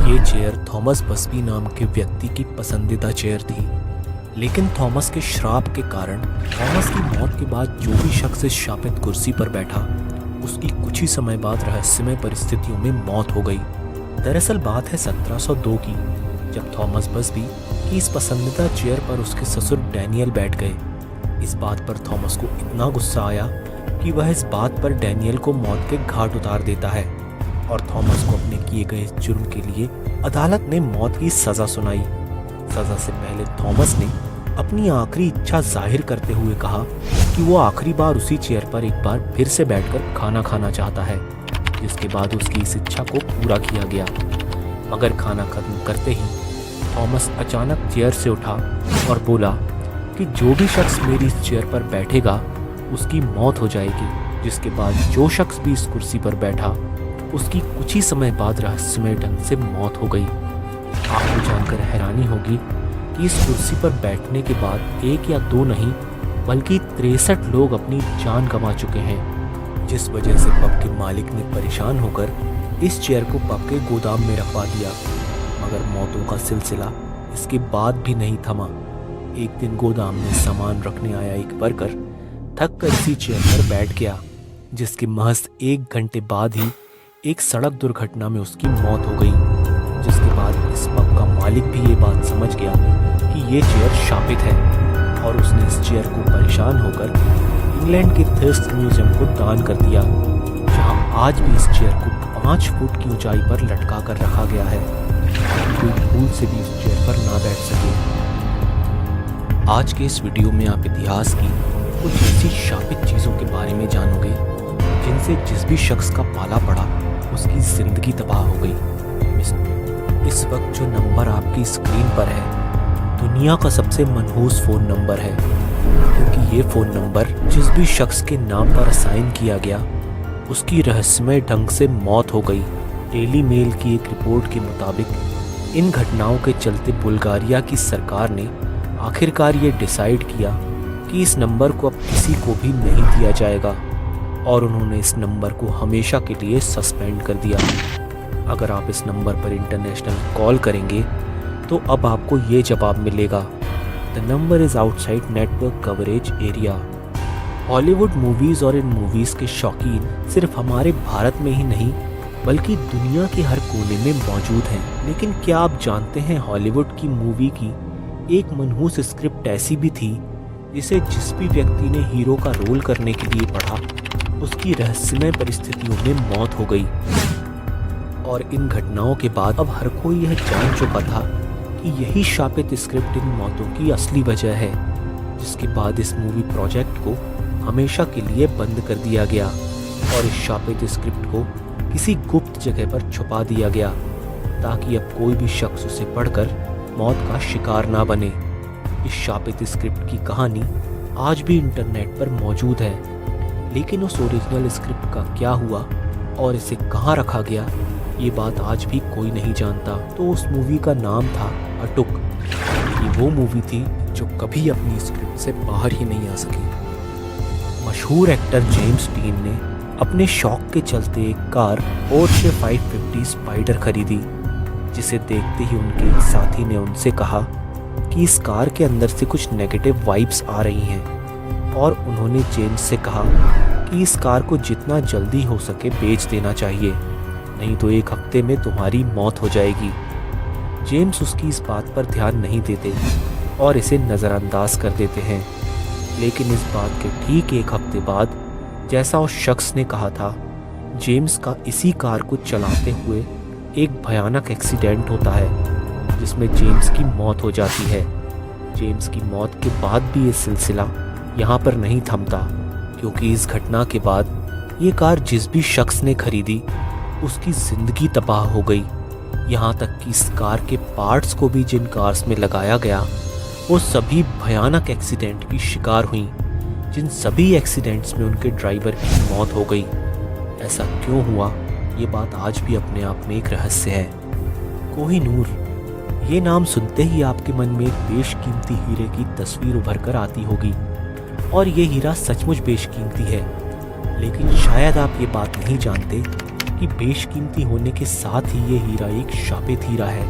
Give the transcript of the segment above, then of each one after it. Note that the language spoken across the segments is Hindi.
ये चेयर थॉमस बसबी नाम के व्यक्ति की पसंदीदा चेयर थी, लेकिन थॉमस के श्राप के कारण थॉमस की मौत के बाद जो भी शख्स इस शापित कुर्सी पर बैठा, उसकी कुछ ही समय बाद रहस्यमय परिस्थितियों में मौत हो गई। दरअसल बात है 1702 की, जब थॉमस बसबी की इस पसंदीदा चेयर पर उसके ससुर डैनियल बैठ गए। इस बात पर थॉमस को इतना गुस्सा आया कि वह इस बात पर डैनियल को मौत के घाट उतार देता है और थॉमस को अपने किए गए जुर्म के लिए अदालत ने मौत की सज़ा सुनाई। सज़ा से पहले थॉमस ने अपनी आखिरी इच्छा जाहिर करते हुए कहा कि वो आखिरी बार उसी चेयर पर एक बार फिर से बैठकर खाना खाना चाहता है, जिसके बाद उसकी इस इच्छा को पूरा किया गया। मगर खाना खत्म करते ही थॉमस अचानक चेयर से उठा और बोला कि जो भी शख्स मेरी इस चेयर पर बैठेगा उसकी मौत हो जाएगी, जिसके बाद जो शख्स भी इस कुर्सी पर बैठा उसकी कुछ ही समय बाद रहस्यमय ढंग से मौत हो गई। आपको जानकर हैरानी होगी कि इस कुर्सी पर बैठने के बाद एक या दो नहीं बल्कि 63 लोग अपनी जान गंवा चुके हैं, जिस वजह से पब के मालिक ने परेशान होकर इस चेयर को पब के गोदाम में रखवा दिया। मगर मौतों का सिलसिला इसके बाद भी नहीं थमा। एक दिन गोदाम में सामान रखने आया एक वर्कर थक कर इसी चेयर पर बैठ गया, जिसके महज 1 घंटे बाद ही एक सड़क दुर्घटना में उसकी मौत हो गई। जिसके बाद इस पब का मालिक भी ये बात समझ गया कि ये चेयर शापित है और उसने इस चेयर को परेशान होकर इंग्लैंड के थर्स्ट म्यूजियम को दान कर दिया, जहां आज भी इस चेयर को 5 फुट की ऊंचाई पर लटका कर रखा गया है, कोई भूल से भी इस चेयर पर ना बैठ सके। आज के इस वीडियो में आप इतिहास की कुछ ऐसी शापित चीज़ों के बारे में जानोगे जिनसे जिस भी शख्स का पाला पड़ा उसकी जिंदगी तबाह हो गई। इस वक्त जो नंबर आपकी स्क्रीन पर है दुनिया का सबसे मनहूस फ़ोन नंबर है, क्योंकि ये फ़ोन नंबर जिस भी शख्स के नाम पर असाइन किया गया उसकी रहस्यमय ढंग से मौत हो गई। डेली मेल की एक रिपोर्ट के मुताबिक इन घटनाओं के चलते बुल्गारिया की सरकार ने आखिरकार ये डिसाइड किया कि इस नंबर को अब किसी को भी नहीं दिया जाएगा और उन्होंने इस नंबर को हमेशा के लिए सस्पेंड कर दिया। अगर आप इस नंबर पर इंटरनेशनल कॉल करेंगे तो अब आपको ये जवाब मिलेगा, the number is outside network coverage area. Hollywood movies और इन मूवीज़ के शौकीन सिर्फ हमारे भारत में ही नहीं बल्कि दुनिया के हर कोने में मौजूद हैं। लेकिन क्या आप जानते हैं हॉलीवुड की मूवी की एक मनहूस स्क्रिप्ट ऐसी भी थी जिसे जिस भी व्यक्ति ने हीरो का रोल करने के लिए पढ़ा उसकी रहस्यमय परिस्थितियों में मौत हो गई। और इन घटनाओं के बाद अब हर कोई यह जान चुका था कि यही शापित स्क्रिप्ट इन मौतों की असली वजह है, जिसके बाद इस मूवी प्रोजेक्ट को हमेशा के लिए बंद कर दिया गया और इस शापित स्क्रिप्ट को किसी गुप्त जगह पर छुपा दिया गया ताकि अब कोई भी शख्स उसे पढ़कर मौत का शिकार ना बने। इस शापित स्क्रिप्ट की कहानी आज भी इंटरनेट पर मौजूद है, लेकिन उस ओरिजिनल स्क्रिप्ट का क्या हुआ और इसे कहाँ रखा गया ये बात आज भी कोई नहीं जानता। तो उस मूवी का नाम था अटुक। ये वो मूवी थी जो कभी अपनी स्क्रिप्ट से बाहर ही नहीं आ सकी। मशहूर एक्टर जेम्स डीन ने अपने शौक के चलते एक कार पोर्शे 550 स्पाइडर खरीदी, जिसे देखते ही उनके एक साथी ने उनसे कहा कि इस कार के अंदर से कुछ नेगेटिव वाइब्स आ रही हैं और उन्होंने जेम्स से कहा कि इस कार को जितना जल्दी हो सके बेच देना चाहिए, नहीं तो 1 हफ्ते में तुम्हारी मौत हो जाएगी। जेम्स उसकी इस बात पर ध्यान नहीं देते और इसे नज़रअंदाज कर देते हैं, लेकिन इस बात के ठीक 1 हफ्ते बाद जैसा उस शख्स ने कहा था, जेम्स का इसी कार को चलाते हुए एक भयानक एक्सीडेंट होता है जिसमें जेम्स की मौत हो जाती है। जेम्स की मौत के बाद भी ये सिलसिला यहाँ पर नहीं थमता, क्योंकि इस घटना के बाद ये कार जिस भी शख्स ने खरीदी उसकी ज़िंदगी तबाह हो गई। यहाँ तक कि इस कार के पार्ट्स को भी जिन कार्स में लगाया गया वो सभी भयानक एक्सीडेंट की शिकार हुई, जिन सभी एक्सीडेंट्स में उनके ड्राइवर की मौत हो गई। ऐसा क्यों हुआ ये बात आज भी अपने आप में एक रहस्य है। कोहिनूर, ये नाम सुनते ही आपके मन में एक बेशकीमती हीरे की तस्वीर उभर कर आती होगी और ये हीरा सचमुच बेशकीमती है, लेकिन शायद आप ये बात नहीं जानते कि बेशकीमती होने के साथ ही ये हीरा एक शापित हीरा है,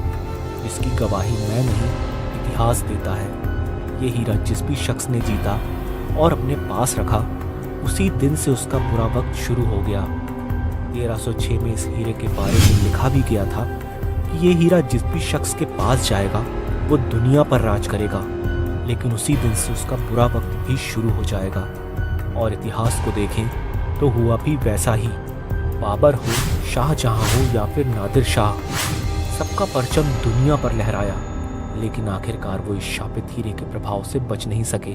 जिसकी गवाही मैं नहीं इतिहास देता है। ये हीरा जिस भी शख्स ने जीता और अपने पास रखा, उसी दिन से उसका बुरा वक्त शुरू हो गया। 1306 में इस हीरे के बारे में लिखा भी गया था कि ये हीरा जिस भी शख्स के पास जाएगा वो दुनिया पर राज करेगा, लेकिन उसी दिन से उसका बुरा वक्त भी शुरू हो जाएगा। और इतिहास को देखें तो हुआ भी वैसा ही। बाबर हो, शाहजहां हो या फिर नादिर शाह, सबका परचम दुनिया पर लहराया, लेकिन आखिरकार वो इस शापित हीरे के प्रभाव से बच नहीं सके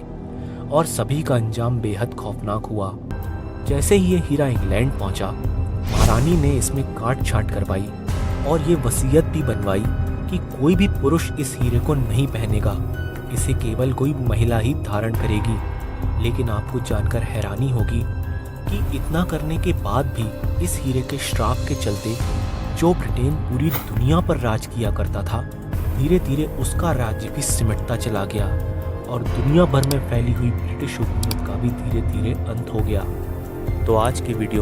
और सभी का अंजाम बेहद खौफनाक हुआ। जैसे ही ये हीरा इंग्लैंड पहुंचा, महारानी ने इसमें काट छांट करवाई और ये वसीयत भी बनवाई कि कोई भी पुरुष इस हीरे को नहीं पहनेगा, इसे केवल कोई महिला ही धारण करेगी। लेकिन आपको जानकर हैरानी होगी कि इतना करने के बाद भी इस हीरे के श्राप के चलते जो ब्रिटेन पूरी दुनिया पर राज किया करता था, धीरे धीरे उसका राज्य भी सिमटता चला गया और दुनिया भर में फैली हुई ब्रिटिश हुकूमत का भी धीरे धीरे अंत हो गया। तो आज के वीडियो